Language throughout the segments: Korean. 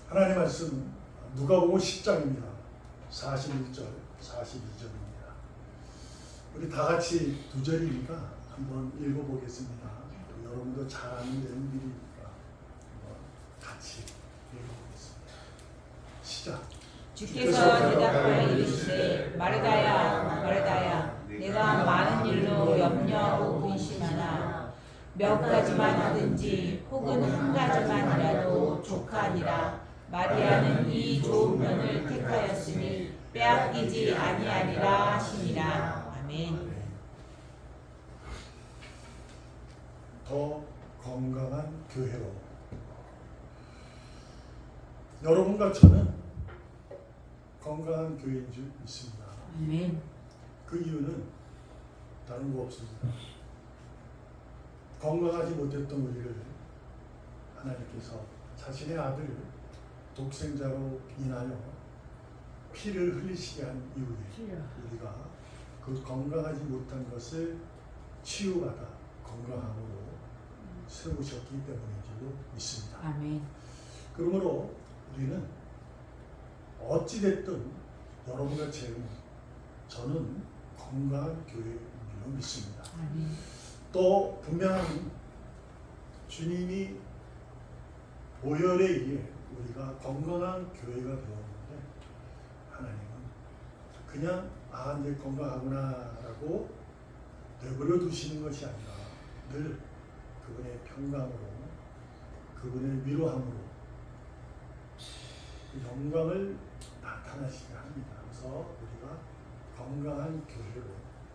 하나님의 말씀 누가복음 10장입니다. 41절, 42절입니다. 우리 다 같이 두 절이니까 한번 읽어보겠습니다. 여러분도 잘 아는 내용들이니까 한번 같이 읽어보겠습니다. 시작. 주께서 대답하여 이르시되 마르다야 마르다야 내가 많은 일로 염려하고 근심하나 몇 가지만 하든지 혹은 한 가지만이라도 족하니라. 마리아는 이 좋은 면을 택하였으니 빼앗기지 아니하리라 하시니라. 아멘. 더 건강한 교회로. 여러분과 저는 건강한 교회인 줄 믿습니다. 아멘. 그 이유는 다른 거 없습니다. 건강하지 못했던 우리를 하나님께서 자신의 아들 독생자로 인하여 피를 흘리시게 한 이후에 우리가 그 건강하지 못한 것을 치유받아 건강함으로 세우셨기 때문인 줄 믿습니다. 아멘. 그러므로 우리는 어찌됐든 여러분과 저는 건강한 교회인 줄 믿습니다. 아멘. 또 분명한 주님이 보혈에 의해 우리가 건강한 교회가 되었는데 하나님은 그냥 이제 건강하구나라고 내버려 두시는 것이 아니라 늘 그분의 평강으로 그분의 위로함으로 그 영광을 나타나시게 합니다. 그래서 우리가 건강한 교회로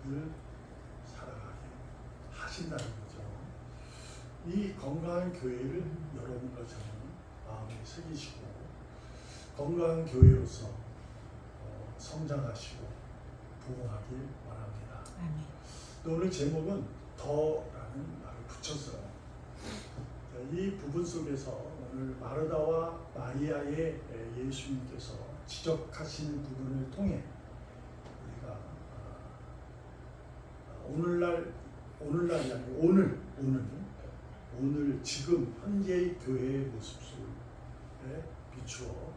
늘 살아가게 하신다는 거죠. 이 건강한 교회를 여러분과 저는 마음에 새기시고 건강한 교회로서 성장하시고 부흥하길 원합니다. 아멘. 또 오늘 제목은 더라는 말을 붙였어요. 이 부분 속에서 오늘 마르다와 마리아의 예수님께서 지적하시는 부분을 통해 우리가 오늘날이 아니고 오늘 지금 현재의 교회의 모습을 비추어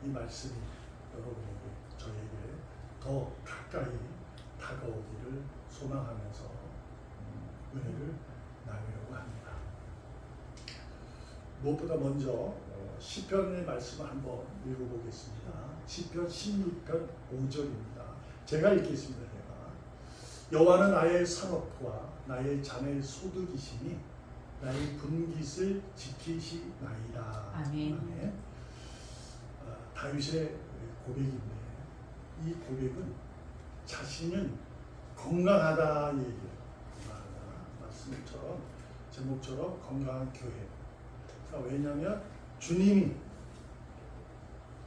이 말씀이 여러분에게 저에게 더 가까이 다가오기를 소망하면서 은혜를 나누려고 합니다. 무엇보다 먼저 시편의 말씀을 한번 읽어보겠습니다. 시편 16편 5절입니다. 제가 읽겠습니다. 여호와는 나의 산업과 나의 자네 소득이시니 나의 분깃을 지키시나이다. 아멘. 다윗의 고백인데 이 고백은 자신은 건강하다 얘기예요. 말씀처럼 제목처럼 건강한 교회. 왜냐하면 주님이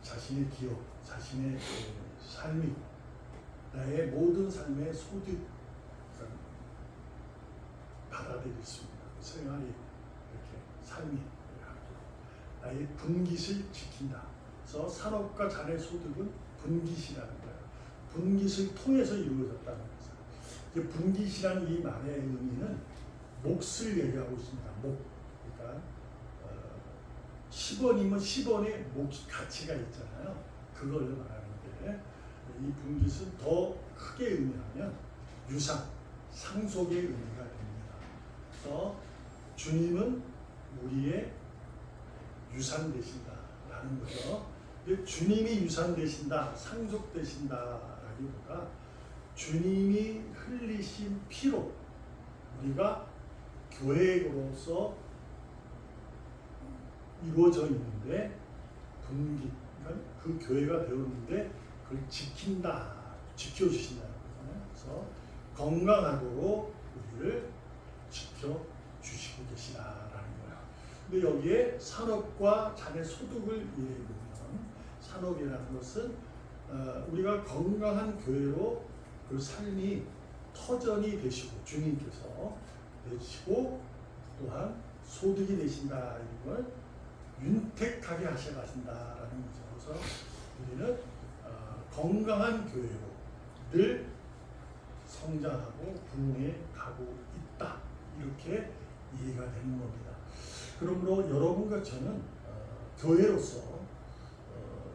자신의 기업, 자신의 삶이 나의 모든 삶의 소득 받아들일 수 있는 생활이 이렇게 삶이 나의 분깃을 지킨다. 그래서 산업과 자네 소득은 분깃이라는 거예요. 분깃을 통해서 이루어졌다는 거죠. 분깃이라는 이 말의 의미는 몫을 얘기하고 있습니다. 목. 그러니까 10원이면 10원의 목 가치가 있잖아요. 그걸 말하는데 이 분깃은 더 크게 의미하면 유산, 상속의 의미가 됩니다. 그래서 주님은 우리의 유산 되신다라는 거죠. 주님이 유산 되신다, 상속 되신다라기보다 주님이 흘리신 피로 우리가 교회로서 이루어져 있는데 분깃, 그 교회가 되었는데 그걸 지킨다, 지켜주신다는 거잖아요. 그래서 건강하도록 우리를 지켜주시고 계시다라는 거예요. 근데 여기에 산업과 자네 소득을 이해해 보면 산업이라는 것은 우리가 건강한 교회로 그 삶이 터전이 되시고 주님께서 되시고 또한 소득이 되신다 이런 걸 윤택하게 하셔가신다라는 거죠. 그래서 우리는 건강한 교회로 늘 성장하고 부흥해 가고 있다 이렇게 이해가 되는 겁니다. 그러므로 여러분과 저는 교회로서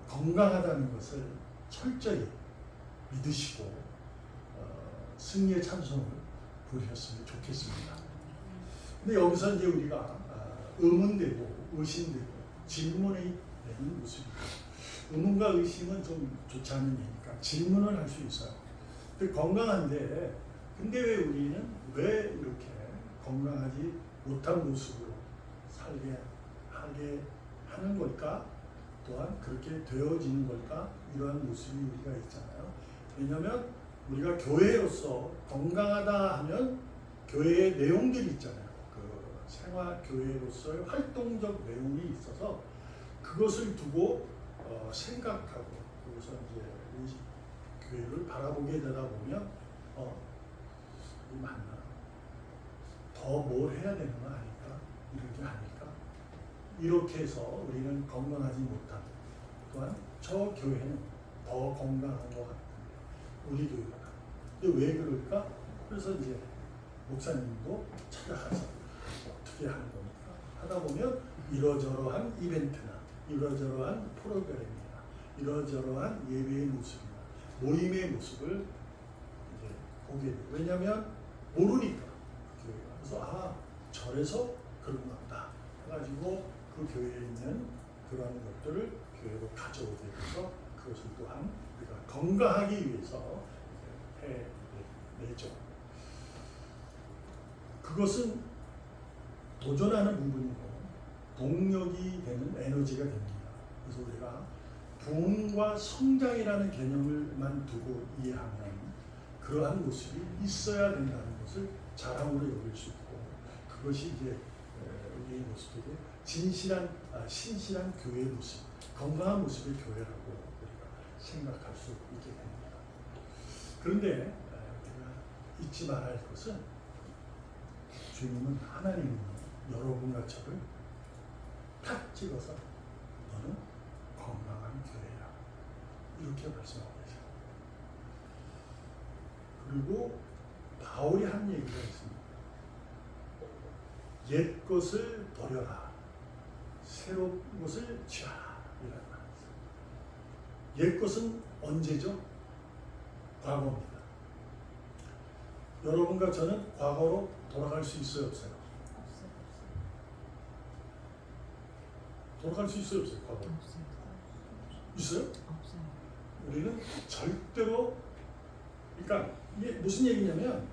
건강하다는 것을 철저히 믿으시고 승리의 찬송을 부르셨으면 좋겠습니다. 근데 여기서 이제 우리가 의문되고 의심되고 질문이 되는 모습이고, 의문과 의심은 좀 좋지 않은 얘기니까 질문을 할 수 있어요. 근데 건강한데 근데 왜 우리는 왜 이렇게 건강하지 못한 모습으로 살게 하게 하는 걸까? 또한 그렇게 되어지는 걸까? 이러한 모습이 우리가 있잖아요. 왜냐하면 우리가 교회로서 건강하다 하면 교회의 내용들이 있잖아요. 그 생활 교회로서의 활동적 내용이 있어서 그것을 두고 생각하고 그래서 이제 이 교회를 바라보게 되다 보면 이 맞나? 더 뭘 해야 되는 거 아닐까? 이런 게 아닐까? 이렇게 해서 우리는 건강하지 못한, 또한 저 교회는 더 건강한 것 같은데 우리 교회가 근데 왜 그럴까? 그래서 이제 목사님도 찾아가서 어떻게 하는 겁니까? 하다 보면 이러저러한 이벤트나 이러저러한 프로그램이나 이러저러한 예배의 모습이나 모임의 모습을 이제 보게 돼요. 왜냐하면 모르니까 교회가. 그래서 절에서 그런가 보다 해가지고 그 교회에 있는 그런 것들을 교회로 가져오게 돼서 그것을 또한 우리가 건강하기 위해서 해내죠. 그것은 도전하는 부분이고 동력이 되는 에너지가 됩니다. 그래서 우리가 부흥과 성장이라는 개념을만 두고 이해하면 그러한 모습이 있어야 된다는 것을 자랑으로 여길 수 있고, 그것이 이제 우리의 모습에게 신실한 교회의 모습, 건강한 모습의 교회라고 우리가 생각할 수 있게 됩니다. 그런데 우리가 잊지 말아야 할 것은 주님은 하나님은 여러분과 저를 탁 찍어서 너는 건강한 교회야 이렇게 말씀하고 계세요. 그리고 바울이 한 얘기가 있습니다. 옛 것을 버려라, 새로운 것을 취하라 이라는 말이죠. 옛 것은 언제죠? 과거입니다. 여러분과 저는 과거로 돌아갈 수 있어요, 없어요? 돌아갈 수 있어요, 없어요? 과거 있어요? 없어요. 우리는 절대로, 그러니까 이게 무슨 얘기냐면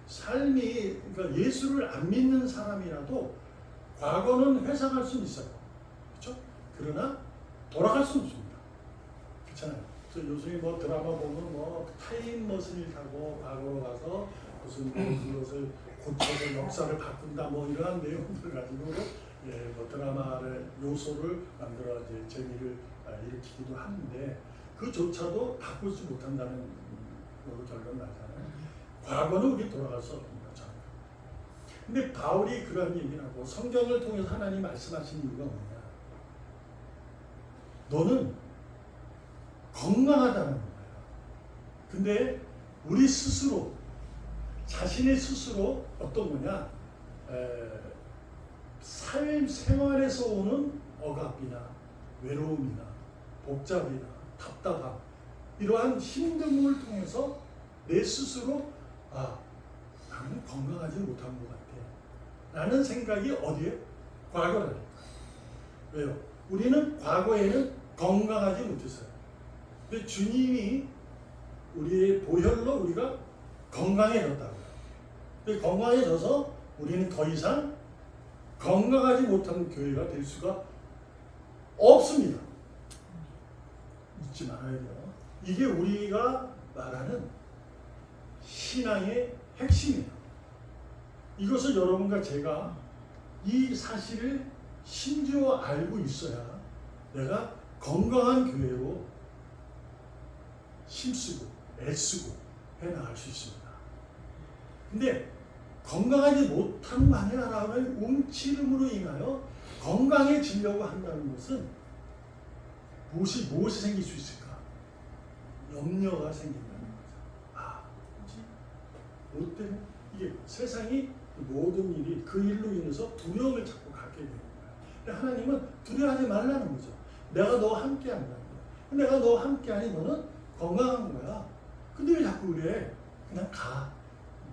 삶이, 그러니까 예수를 안 믿는 사람이라도 과거는 회상할 수는 있어요. 그렇죠? 그러나 돌아갈 수는 없습니다. 그렇잖아요. 그래서 요즘에 뭐 드라마 보면 뭐 타임머신을 타고 과거로 가서 무슨 그것을 고쳐서 역사를 바꾼다 뭐 이러한 내용들을 가지고 뭐 드라마를 요소를 만들어 이제 재미를 일으키기도 하는데 그조차도 바꾸지 못한다는 걸로 결론 나잖아요. 과거는 우리 돌아갈 수 없습니다. 근데 바울이 그런 얘기를 하고 성경을 통해서 하나님 말씀하신 이유가 뭐냐? 너는 건강하다는 거예요. 근데 우리 스스로, 자신의 스스로 어떤 거냐? 생활에서 오는 억압이나 외로움이나 복잡이나 답답함, 이러한 힘듦을 통해서 내 스스로 나는 건강하지 못한 것 같아 라는 생각이 어디에? 과거라니까. 왜요? 우리는 과거에는 건강하지 못했어요. 근데 주님이 우리의 보혈로 우리가 건강해졌다고요. 근데 건강해져서 우리는 더 이상 건강하지 못한 교회가 될 수가 없습니다. 잊지 말아야 돼요. 이게 우리가 말하는 신앙의 핵심이에요. 이것을 여러분과 제가 이 사실을 심지어 알고 있어야 내가 건강한 교회로 힘쓰고 애쓰고 해나갈 수 있습니다. 근데 건강하지 못한 마냐라는 움츠림으로 인하여 건강해지려고 한다는 것은 무엇이 생길 수 있을까? 염려가 생긴다는 거죠. 뭐 때문에? 이게 세상이 모든 일이 그 일로 인해서 두려움을 자꾸 갖게 되는 거예요. 하나님은 두려워하지 말라는 거죠. 내가 너와 함께 한다는 거야. 내가 너와 함께 하니 너는 건강한 거야. 근데 왜 자꾸 그래? 그냥 가.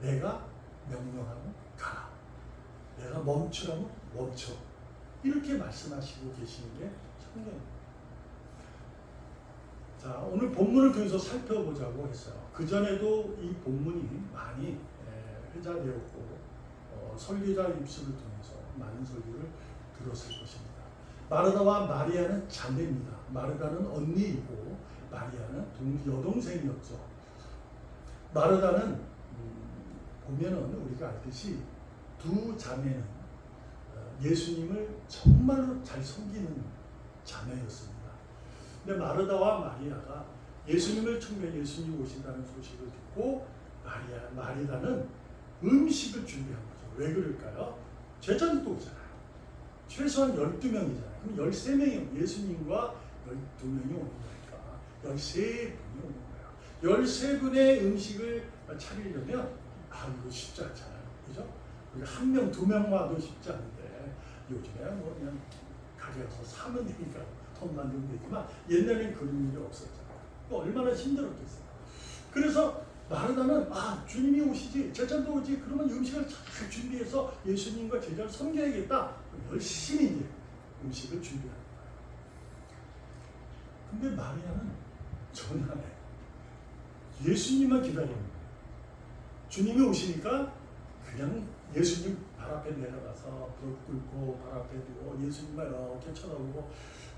내가 명령하면 가. 내가 멈추라면 멈춰. 이렇게 말씀하시고 계시는 게 성경입니다. 자, 오늘 본문을 통해서 살펴보자고 했어요. 그전에도 이 본문이 많이 회자되었고 설교자 입술을 통해서 많은 설교를 들었을 것입니다. 마르다와 마리아는 자매입니다. 마르다는 언니이고 마리아는 여동생이었죠. 마르다는 보면은 우리가 알듯이 두 자매는 예수님을 정말로 잘 섬기는 자매였습니다. 근데 마르다와 마리아가 예수님을 청구해 예수님이 오신다는 소식을 듣고 마리다는 음식을 준비한 거죠. 왜 그럴까요? 제자들도 오잖아요. 최소한 12명이잖아요. 그럼 13명이 예수님과 12명이 오는 거니까 13분이 오는 거예요. 13분의 음식을 차리려면 이거 쉽지 않잖아요. 그죠? 한 명, 두 명 와도 쉽지 않은데 요즘에 뭐 그냥 가게 가서 사면 되니까 돈만 주면 되지만 옛날에는 그런 일이 없었잖아요. 얼마나 힘들었겠어요. 그래서 마르다는 주님이 오시지 제자도 오지 그러면 음식을 잘 준비해서 예수님과 제자를 섬겨야겠다. 열심히 이제 음식을 준비하는 거예요. 근데 마리아는 전혀 안 해요. 예수님만 기다리는 거예요. 주님이 오시니까 그냥 예수님 발 앞에 내려가서 무릎 꿇고 발 앞에 두고 예수님만 이렇게 쳐다보고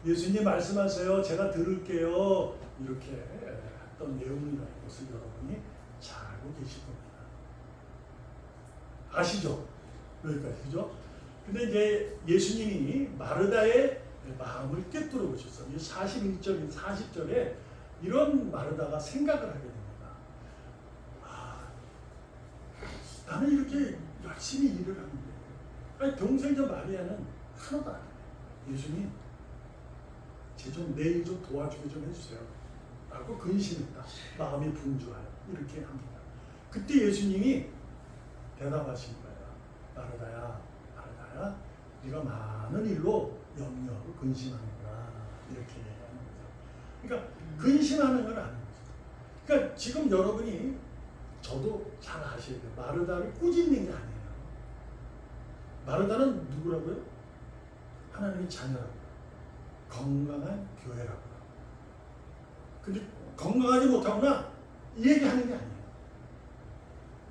예수님 말씀하세요. 제가 들을게요. 이렇게 했던 내용이라는 것을 여러분이 잘 알고 계실 겁니다. 아시죠? 여기까지, 그죠? 근데 이제 예수님이 마르다의 마음을 꿰뚫어 보셨어요. 41절, 40절에 이런 마르다가 생각을 하게 됩니다. 나는 이렇게 열심히 일을 하는데 동생자 마리아는 하나도 안 해요. 예수님 제 좀 내일 좀 도와주게 좀 해주세요 라고 근심했다. 마음이 분주하여 이렇게 합니다. 그때 예수님이 대답하신 거예요. 마르다야 네가 많은 일로 염려하고 근심하는구나 이렇게 얘기하는 거죠. 그러니까 근심하는 건 아닌 거죠. 그러니까 지금 여러분이 저도 잘 아셔야 돼요. 마르다를 꾸짖는 게 아니에요. 마르다는 누구라고요? 하나님의 자녀라고요. 건강한 교회라고요. 근데 건강하지 못하구나 이 얘기하는 게 아니에요.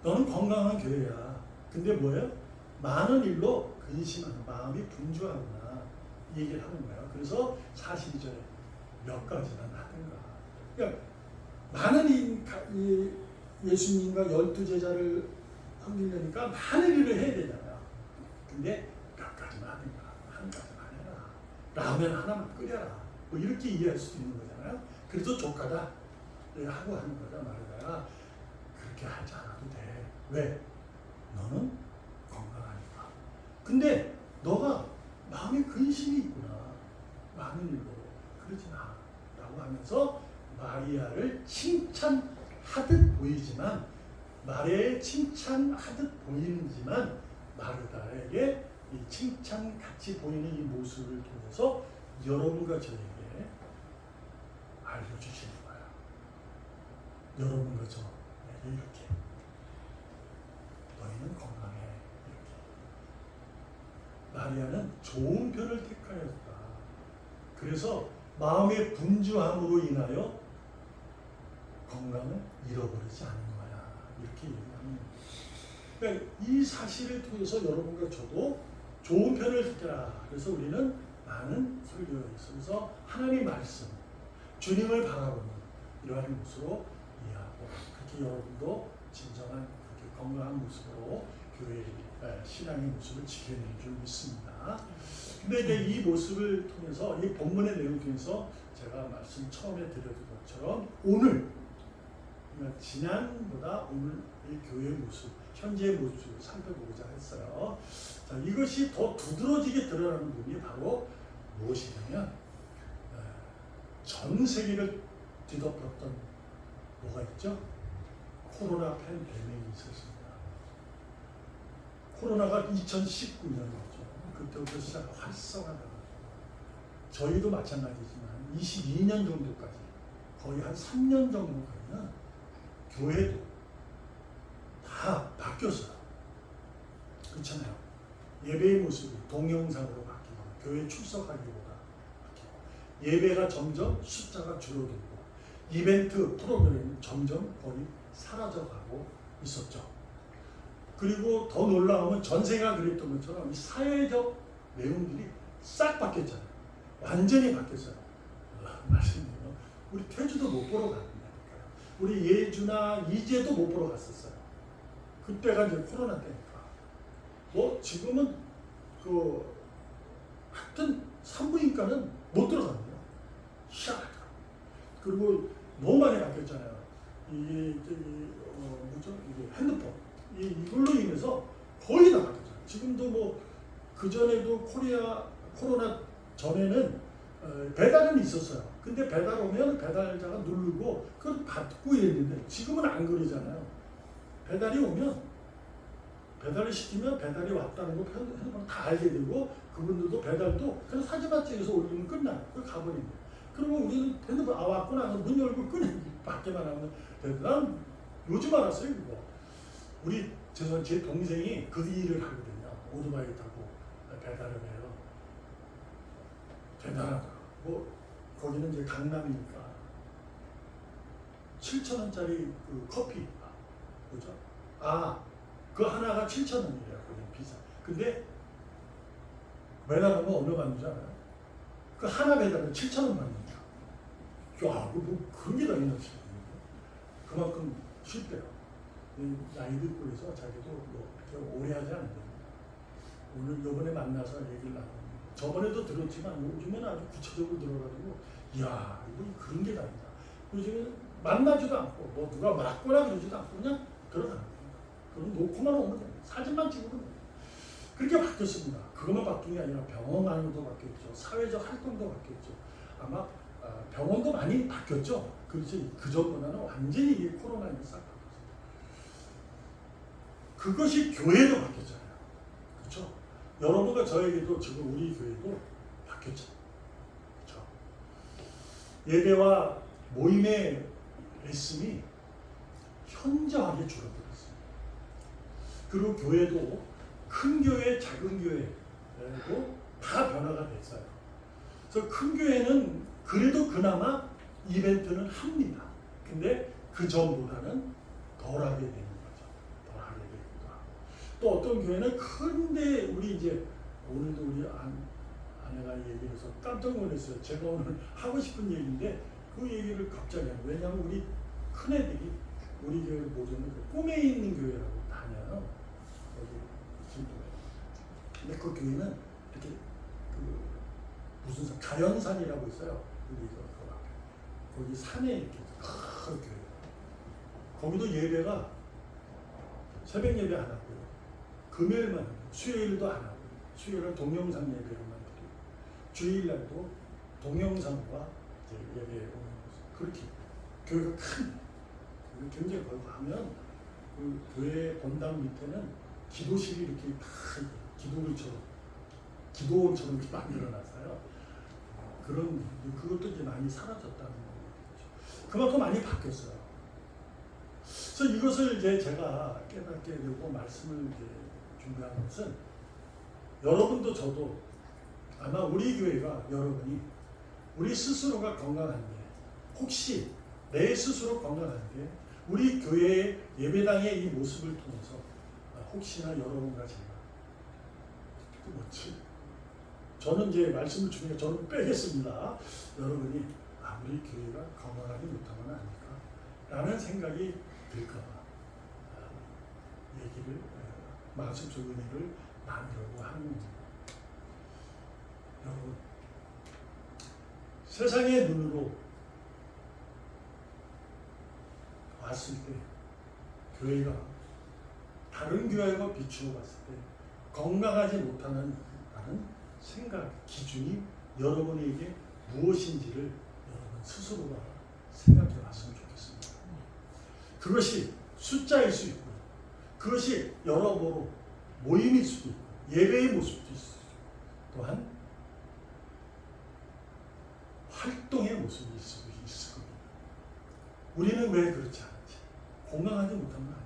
너는 건강한 교회야. 근데 뭐예요? 많은 일로 근심하는 마음이 분주하구나 이 얘기를 하는 거예요. 그래서 42절에 몇 가지나 하든가. 그러니까 많은 예수님과 12제자를 섬기려니까 많은 일을 해야 되잖아요. 근데 몇 가지만 하든가 한 가지만 해라. 라면 하나만 끓여라. 뭐 이렇게 이해할 수도 있는 거잖아요. 그래도 조카다 하고 하는 거죠. 마르다야 그렇게 하지 않아도 돼. 왜? 너는 건강하니까. 근데 너가 마음에 근심이 있구나. 많은 일로 그러지 마. 라고 하면서 마리아를 칭찬하듯 보이지만 마리아의 칭찬하듯 보이지만 마르다에게 이 칭찬 같이 보이는 이 모습을 통해서 여러분과 저에게 알려주시는 거예요. 여러분과 저에게 이렇게 너희는 건강해 이렇게. 마리아는 좋은 편을 택하였다. 그래서 마음의 분주함으로 인하여 건강을 잃어버리지 않은 거야. 이렇게 얘기하는 거예요. 그러니까 이 사실을 통해서 여러분과 저도 좋은 편을 택해라. 그래서 우리는 많은 설교에 있어서 하나님의 말씀, 주님을 바라보는 이러한 모습으로 이해하고 그렇게 여러분도 진정한 그렇게 건강한 모습으로 교회의 신앙의 모습을 지켜내는 줄 믿습니다. 근데 이제 이 모습을 통해서 이 본문의 내용 통해서 제가 말씀 처음에 드렸던 것처럼 오늘 지난보다 오늘 이 교회의 모습, 현재의 모습을 살펴보고자 했어요. 자, 이것이 더 두드러지게 드러나는 부분이 바로 무엇이냐면 전 세계를 뒤덮었던 뭐가 있죠? 코로나 팬데믹이 있었습니다. 코로나가 2019년이었죠. 그때부터 시작 활성화가 저희도 마찬가지지만 22년 정도까지 거의 한 3년 정도까지는 교회도 다 바뀌었어요. 그렇잖아요. 예배의 모습이 동영상으로 바뀌고 교회 출석하기보다 바뀌고 예배가 점점 숫자가 줄어들고 이벤트 프로그램이 점점 거의 사라져가고 있었죠. 그리고 더 놀라우면 전세가 그랬던 것처럼 이 사회적 내용들이 싹 바뀌었잖아요. 완전히 바뀌었어요. 말씀드리면 우리 태주도 못 보러 갔는데 우리 예주나 이재도 못 보러 갔었어요. 그때가 이제 코로나 때니까. 뭐 지금은 그 하여튼 산부인과는 못 들어갑니다. 희한하다. 그리고 너무 많이 바뀌었잖아요. 이게 뭐죠? 이게 핸드폰 이걸로 인해서 거의 다 바뀌었잖아요. 지금도 뭐 그 전에도 코로나 전에는 배달은 있었어요. 근데 배달 오면 배달자가 누르고 그걸 받고 이랬는데 지금은 안 그러잖아요. 배달이 오면 배달을 시키면 배달이 왔다는 거 핸드폰 다 알게 되고 그분들도 배달도 그냥 사진만 찍어서 올리면 끝나요. 그걸 가버립니다. 그러면 우리는 핸드폰 왔구나 문 열고 끄는 밖에만 하면 난 요즘 알았어요. 이거 우리 제 동생이 그 일을 하거든요. 오토바이 타고 배달을 해요. 대단하다. 뭐 거기는 이제 강남이니까 7,000원짜리 그 커피 뭐죠? 그 하나가 7,000원이래요. 거기 비싸. 근데 배달하면 얼마 받는지 알아요? 그 하나 배달은 7,000원 받는다. 야, 뭐 그런 게 다 있나 싶어요. 그만큼 쉽대요. 나이도 있고 그래서 자기도 뭐 그렇게 오래 하지 않는데 오늘 요번에 만나서 얘기를 나누고 저번에도 들었지만 요즘에는 아주 구체적으로 들어가지고 이야 이거 그런 게 다 있다. 요즘에는 만나지도 않고 뭐 누가 맞거나 그러지도 않고 그냥 들어가는 거예요. 그럼 놓고만 오면 돼요. 사진만 찍으면 돼요. 그렇게 바뀌었습니다. 그것만 바뀐 게 아니라 병원 안도 바뀌었죠. 사회적 활동도 바뀌었죠. 아마 병원도 많이 바뀌었죠. 그렇지 그 전보다는 완전히 이 코로나에 싹 바뀌었어요. 그것이 교회도 바뀌었잖아요. 그렇죠? 여러분과 저에게도 지금 우리 교회도 바뀌었죠. 그렇죠? 예배와 모임의 레슨이 현저하게 줄어들었어요. 그리고 교회도 큰 교회, 작은 교회도 다 변화가 됐어요. 그래서 큰 교회는 그래도 그나마 이벤트는 합니다. 근데 그 전보다는 덜하게 되는 거죠. 덜하게 되기도 하고. 또 어떤 교회는 큰데 우리 이제 오늘도 우리 아내가 얘기해서 깜짝 놀랐어요. 제가 오늘 하고 싶은 얘기인데 그 얘기를 갑자기 하는 거예요. 왜냐하면 우리 큰애들이 우리 교회 모두는 꿈에 있는 교회라고 다녀요. 거기 진도에. 근데 그 교회는 이렇게 그 무슨 산, 가연산이라고 있어요. 우리 그 앞에. 거기 산에 이렇게 큰 교회. 거기도 예배가 새벽 예배 안 하고요. 금요일만 하고 수요일도 안 하고 수요일은 동영상 예배로만 드리고 주일날도 동영상과 이제 예배 오는 모습. 그렇게 교회가 큰 굉장히 걸고 하면 그 교회 본당 밑에는 기도실이 이렇게 다 기도원처럼 이렇게 만들어놨어요. 그런 그것도 이제 많이 사라졌다는 거죠. 그만큼 많이 바뀌었어요. 그래서 이것을 이제 제가 깨닫게 되고 말씀을 이제 준비한 것은 여러분도 저도 아마 우리 교회가 여러분이 우리 스스로가 건강한데 혹시 내 스스로 건강한데 우리 교회의 예배당의 이 모습을 통해서 혹시나 여러분과 제가 또 뭐지? 저는 이제 말씀을 주니까 저는 빼겠습니다. 여러분이 우리 교회가 건강하지 못하면 아닐까 라는 생각이 들까봐 얘기를 마음속 은혜를 나누려고 하는 겁니다. 여러분 세상의 눈으로 봤을 때 교회가 다른 교회와 비추어 봤을 때 건강하지 못하는 생각, 기준이 여러분에게 무엇인지를 여러분 스스로가 생각해 봤으면 좋겠습니다. 그것이 숫자일 수 있고 그것이 여러모로 모임일 수도 있고 예배의 모습도 있을 수 있고 또한 활동의 모습이 있을 겁니다. 우리는 왜 그렇지 않은지 건강하지 못한 건 아니에요.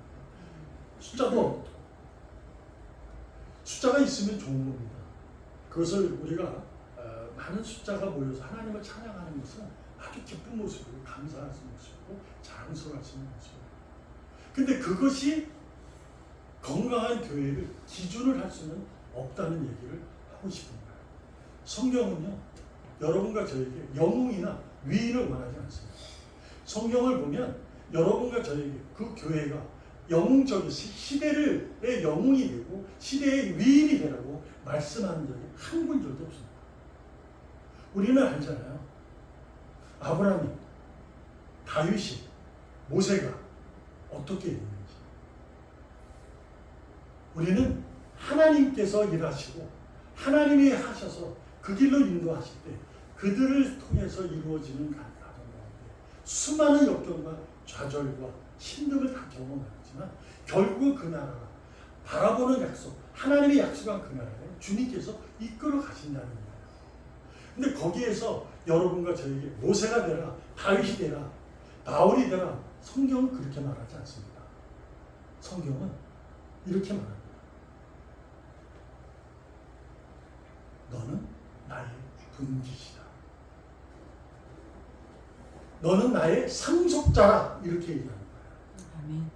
숫자도 숫자가 있으면 좋은 겁니다. 그것을 우리가 많은 숫자가 모여서 하나님을 찬양하는 것은 아주 기쁜 모습이고 감사할 수 있는 모습이고 자랑스러울 수 있는 모습이에요. 근데 그것이 건강한 교회를 기준을 할 수는 없다는 얘기를 하고 싶은 거예요. 성경은요, 여러분과 저에게 영웅이나 위인을 원하지 않습니다. 성경을 보면 여러분과 저에게 그 교회가 영웅적인 시대의 영웅이 되고 시대의 위인이 되라고 말씀하는 적이 한 군절도 없습니다. 우리는 알잖아요. 아브라함이, 다윗이, 모세가 어떻게 있는지. 우리는 하나님께서 일하시고 하나님이 하셔서 그 길로 인도하실 때 그들을 통해서 이루어지는 가정 가운데 수많은 역경과 좌절과 힘듦을 다 경험하지만 결국은 그 나라가 바라보는 약속, 하나님의 약속한 그 나라에 주님께서 이끌어 가신다는 거예요. 근데 거기에서 여러분과 저에게 모세가 되라, 다윗이 되라, 바울이 되라, 성경은 그렇게 말하지 않습니다. 성경은 이렇게 말합니다. 너는 나의 분깃이다. 너는 나의 상속자라, 이렇게 얘기하는 거예요. 아멘.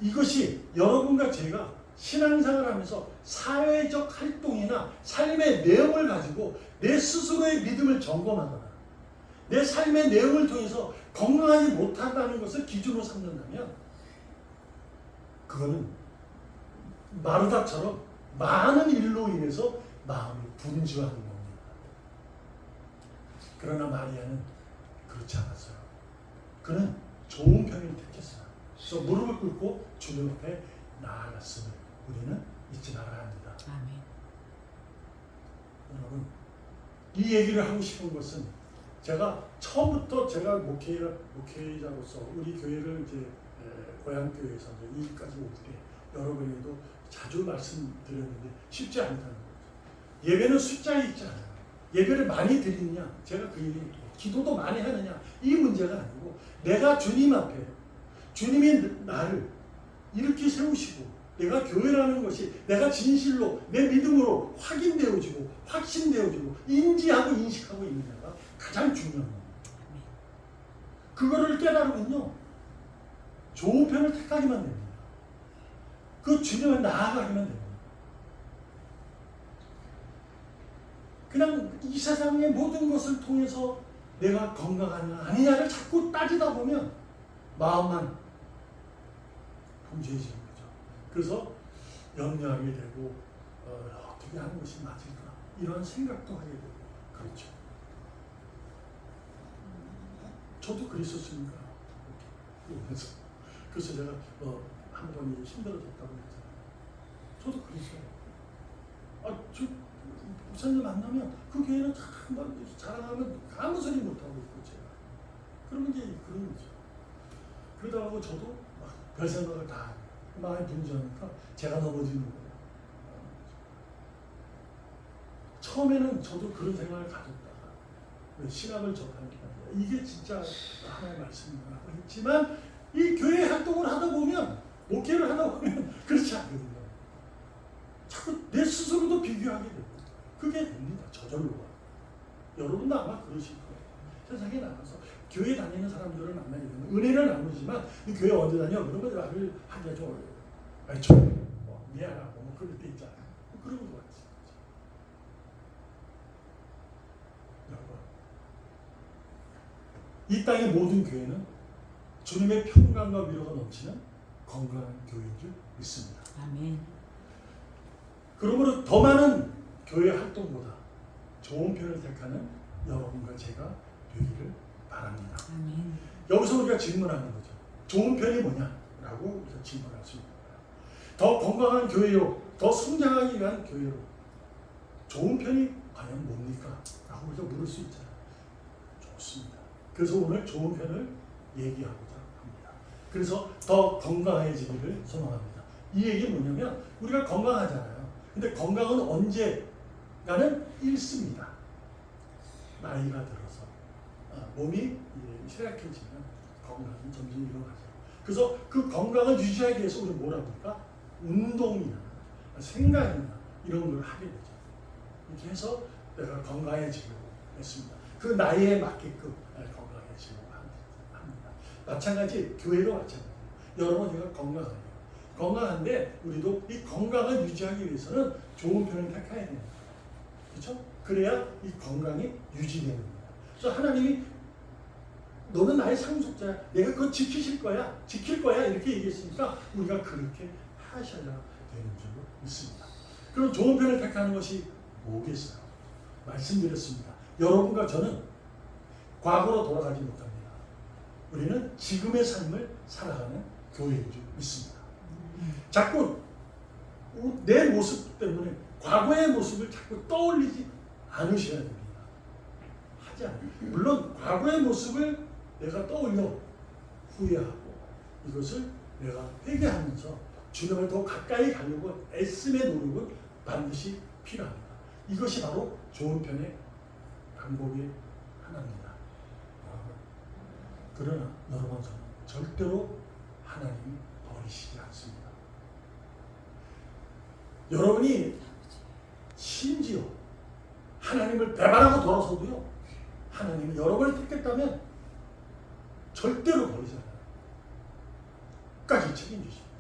이것이 여러분과 제가 신앙생활을 하면서 사회적 활동이나 삶의 내용을 가지고 내 스스로의 믿음을 점검하거나 내 삶의 내용을 통해서 건강하지 못한다는 것을 기준으로 삼는다면 그거는 마르다처럼 많은 일로 인해서 마음을 분주하는 겁니다. 그러나 마리아는 그렇지 않았어요. 그는 좋은 편을 택했어요. 그래서 무릎을 꿇고 주님 앞에 나아갔음을 우리는 잊지 말아야 합니다. 아멘. 여러분, 이 얘기를 하고 싶은 것은 제가 처음부터 제가 목회자로서 우리 교회를 이제 고향 교회에서 여기까지 올 때 여러분에게도 자주 말씀드렸는데 쉽지 않다는 거죠. 예배는 숫자에 있지 않아요. 예배를 많이 드리느냐, 제가 그 얘기, 기도도 많이 하느냐, 이 문제가 아니고 내가 주님 앞에 주님이 나를 이렇게 세우시고 내가 교회라는 것이 내가 진실로 내 믿음으로 확인되어지고 확신되어지고 인지하고 인식하고 있느냐가 가장 중요한 겁니다. 그거를 깨달으면요, 좋은 편을 택하기만 됩니다. 그 주님을 나아가기만 됩니다. 그냥 이 세상의 모든 것을 통해서 내가 건강하냐 아니냐를 자꾸 따지다 보면 마음만 분주해지는 거죠. 그래서 염려하게 되고 어떻게 하는 것이 맞을까 이런 생각도 하게 되고 그렇죠. 저도 그랬었으니까. 그래서 제가 한 번이 힘들어졌다고 했잖아요. 저도 그랬어요. 저 목사님 만나면 그 교회는 참 자랑하면 아무 소리 못하고 있고 제가. 그러면 이제 그런 거죠. 그러다 보고 저도 막 별 생각을 다 하고 마음이 분주하니까 제가 넘어지는 거예요. 처음에는 저도 그런 생각을 가졌다가 신학을 접하니까 이게 진짜 하나의 말씀이라고 했지만 이 교회 활동을 하다 보면 목회를 하다 보면 그렇지 않거든요. 자꾸 내 스스로도 비교하게 되고 그게 됩니다. 저절로. 여러분도 아마 그러실 거예요. 세상에 나가서 교회 다니는 사람들을 만나게 되면 은혜를 나누지만 이 교회 언제 다녀? 그러면 말을 하기가 좀 어려워요. 아니 좀 미안하고 뭐 그럴 때 있잖아요. 그런 거 같지. 여러분, 이 땅의 모든 교회는 주님의 평강과 위로가 넘치는 건강한 교회인 줄 믿습니다. 아멘. 그러므로 더 많은 교회 활동보다 좋은 편을 택하는 여러분과 제가 되기를 바랍니다. 아멘. 여기서 우리가 질문하는 거죠. 좋은 편이 뭐냐라고 우리가 질문할 수 있는 거예요. 더 건강한 교회로, 더 성장하기 위한 교회로 좋은 편이 과연 뭡니까? 라고 우리가 물을 수 있잖아요. 좋습니다. 그래서 오늘 좋은 편을 얘기하고자 합니다. 그래서 더 건강해지기를 소망합니다. 이 얘기는 뭐냐면 우리가 건강하잖아요. 근데 건강은 언제가는 잃습니다. 나이가 들어서 몸이 이제 쇠약해지면 건강이 점점 잃어가죠. 그래서 그 건강을 유지하기 위해서 우리 뭐라 합니까? 운동이나 생각이나 이런 걸 하게 되죠. 이렇게 해서 내가 건강해지려고 했습니다. 그 나이에 맞게끔 건강해지려고 합니다. 마찬가지 교회도 마찬가지예요. 여러분 우리가 건강한데 우리도 이 건강을 유지하기 위해서는 좋은 편을 택해야 됩니다. 그렇죠? 그래야 이 건강이 유지되는 겁니다. 그래서 하나님이 너는 나의 상속자야. 내가 그거 지킬 거야. 이렇게 얘기했으니까 우리가 그렇게 하셔야 되는 줄 믿습니다. 그럼 좋은 편을 택하는 것이 뭐겠어요? 말씀드렸습니다. 여러분과 저는 과거로 돌아가지 못합니다. 우리는 지금의 삶을 살아가는 교회인 줄 믿습니다. 자꾸 내 모습 때문에 과거의 모습을 자꾸 떠올리지 않으셔야 됩니다. 하지 않아요. 물론 과거의 모습을 내가 떠올려 후회하고 이것을 내가 회개하면서 주님을 더 가까이 가려고 애씀의 노력은 반드시 필요합니다. 이것이 바로 좋은 편의 방법의 하나입니다. 그러나 여러분 저는 절대로 하나님이 버리시지 않습니다. 여러분이 심지어 하나님을 배반하고 돌아서도요, 하나님은 여러분을 택했다면 절대로 버리지 않아요. 끝까지 책임지십니다.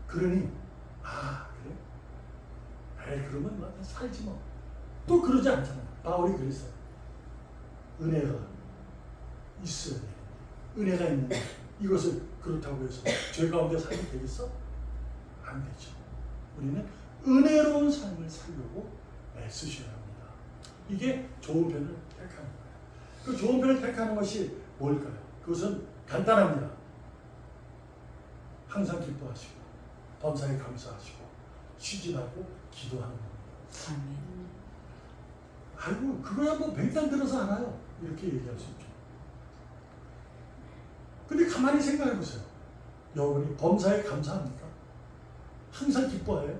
그러니 그래? 그러면 뭐 살지 뭐. 또 그러지 않잖아요. 바울이 그랬어요. 은혜가 있어야 돼. 은혜가 있는데 이것을 그렇다고 해서 죄 가운데 살게 되겠어? 안 되죠. 우리는 은혜로운 삶을 살려고 애쓰셔야 합니다. 이게 좋은 편을 택하는 거예요. 그 좋은 편을 택하는 것이 뭘까요? 그것은 간단합니다. 항상 기뻐하시고 범사에 감사하시고 쉬지 말고 기도하는 겁니다. 아이고 그거야 뭐 백단 들어서 알아요. 이렇게 얘기할 수 있죠. 근데 가만히 생각해 보세요. 여러분이 범사에 감사합니까? 항상 기뻐해요?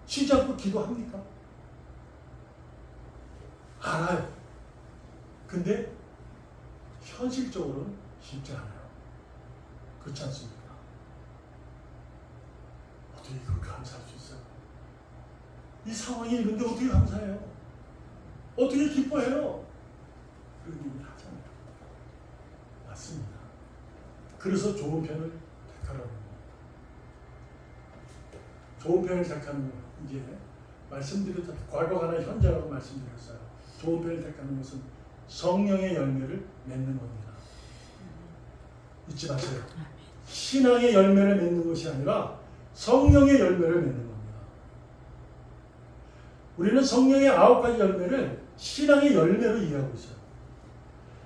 쉬지 않고 기도합니까? 알아요. 근데 현실적으로는 쉽지 않아요. 그렇지 않습니까? 어떻게 그렇게 감사할 수 있어요? 이 상황이 있는데 어떻게 감사해요? 어떻게 기뻐해요? 그런 얘기를 하잖아요. 맞습니다. 그래서 좋은 편을 택하라고 합니다. 좋은 편을 택하는 거 이제 말씀드렸던 과거가나 현재라고 말씀드렸어요. 좋은 편을 택하는 것은 성령의 열매를 맺는 겁니다. 잊지 마세요. 신앙의 열매를 맺는 것이 아니라 성령의 열매를 맺는 겁니다. 우리는 성령의 9가지 열매를 신앙의 열매로 이해하고 있어요.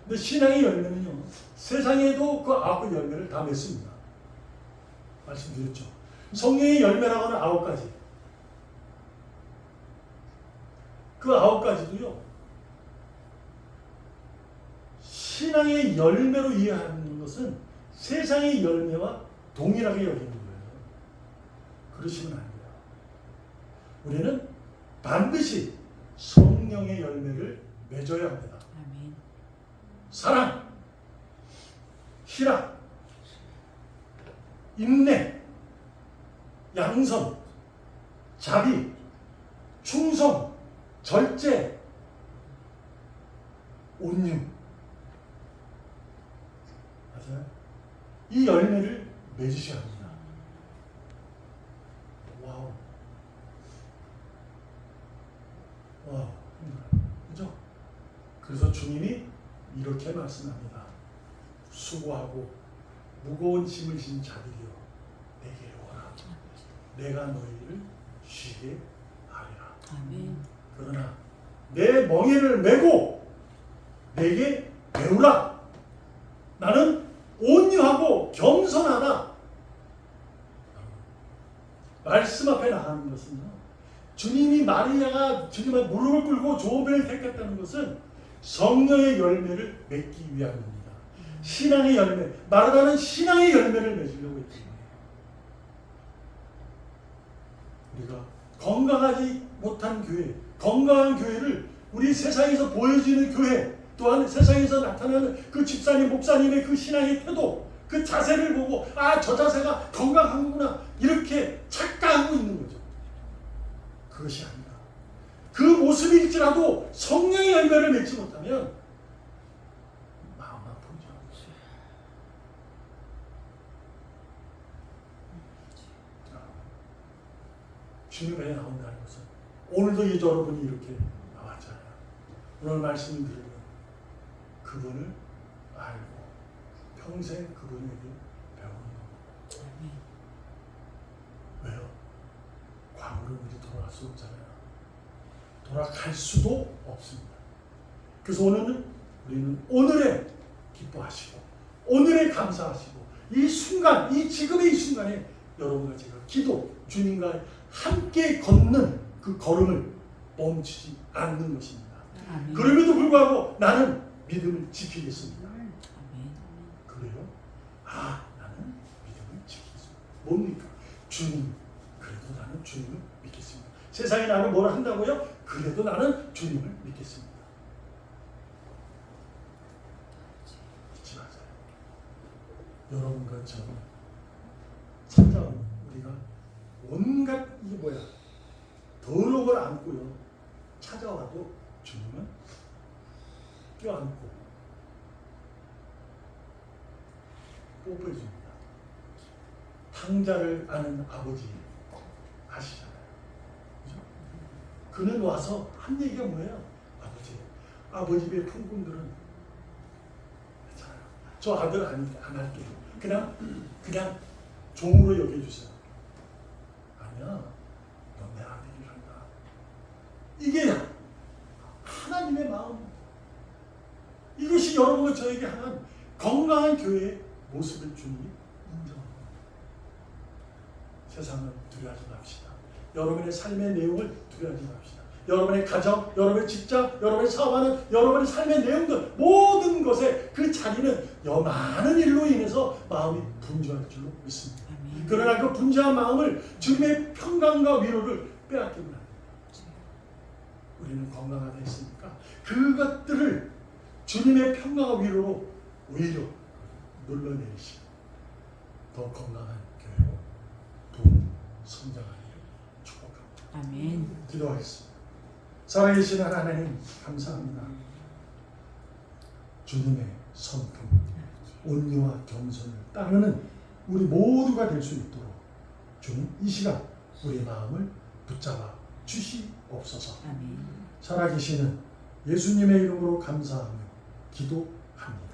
근데 신앙의 열매는요, 세상에도 그 9가지 열매를 다 맺습니다. 말씀드렸죠. 성령의 열매라고는 9가지. 그 9가지도요, 신앙의 열매로 이해하는 것은 세상의 열매와 동일하게 여기는 거예요. 그러시면 안 돼요. 우리는 반드시 성령의 열매를 맺어야 합니다. 아멘. 사랑, 희락, 인내, 양선, 자비, 충성, 절제, 온유. 맞아요? 이 열매를 맺으셔야 합니다. 와우. 와, 힘들어요. 그죠? 그래서 주님이 이렇게 말씀합니다. 수고하고 무거운 짐을 진 자들이여 내게 오라. 내가 너희를 쉬게 하리라. 아멘. 그러나 내 멍에를 메고 내게 배우라. 나는 온유하고 겸손하다. 말씀 앞에 나가는 것은요, 주님이 마리아가 주님의 무릎을 꿇고 좋은 편을 택했다는 것은 성령의 열매를 맺기 위함입니다. 신앙의 열매, 마르다는 신앙의 열매를 맺으려고 했기 때문에 우리가 건강하지 못한 교회, 건강한 교회를 우리 세상에서 보여지는 교회, 또한 세상에서 나타나는 그 집사님, 목사님의 그 신앙의 태도, 그 자세를 보고 아, 저 자세가 건강한구나 이렇게 착각하고 있는 거죠. 그것이 아니라 그 모습일지라도 성령의 열매를 맺지 못하면 마음 아프죠. 주님에 나온다는 것은 오늘도 이 여러분이 이렇게 나왔잖아요. 오늘 말씀을 드리면 그분을 알고 평생 그분에게 배우는 겁니다. 왜요? 과거로 우리 돌아갈 수 없잖아요. 돌아갈 수도 없습니다. 그래서 오늘은 우리는 오늘에 기뻐하시고 오늘에 감사하시고 이 순간, 이 지금의 이 순간에 여러분과 제가 기도, 주님과 함께 걷는 그 걸음을 멈추지 않는 것입니다. 아멘. 그럼에도 불구하고 나는 믿음을 지키겠습니다. 아멘. 그래요? 아, 나는 믿음을 지키겠습니다. 뭡니까? 주님, 그래도 나는 주님을 믿겠습니다. 세상이 나를 뭐라 한다고요? 그래도 나는 주님을 믿겠습니다. 잊지 마세요. 여러분과 저는 찾아온 우리가 온갖 이게 뭐야? 더러움을 안고요. 찾아와도 주님은 껴안고 뽀뽀해줍니다. 탕자를 아는 아버지 아시잖아요. 그죠? 그는 와서 한 얘기가 뭐예요? 아버지 집의 풍군들은 괜찮아요. 저 아들 안 할게요. 그냥 종으로 여겨주세요. 아니야, 넌 내 아들이란다. 이게 하나님의 마음. 이것이 여러분과 저에게 하는 건강한 교회의 모습을 주님이 인정합니다. 세상은 두려워하지 맙시다. 여러분의 삶의 내용을 두려워하지 맙시다. 여러분의 가정, 여러분의 직장, 여러분의 사업하는 여러분의 삶의 내용들 모든 것에 그 자리는 많은 일로 인해서 마음이 분주할 줄로 믿습니다. 아멘. 그러나 그 분주한 마음을 주님의 평강과 위로를 빼앗기면 안 됩니다. 우리는 건강하다 했으니까 그것들을 주님의 평강과 위로로 오히려 눌러내리시고 더 건강한 교회로 부흥 성장하기를 축복합니다. 아멘. 기도하겠습니다. 살아계신 하나님 감사합니다. 주님의 성품, 온유와 겸손을 따르는 우리 모두가 될 수 있도록 주님 이 시간 우리의 마음을 붙잡아 주시옵소서. 아멘. 살아계시는 예수님의 이름으로 감사하며 기도합니다.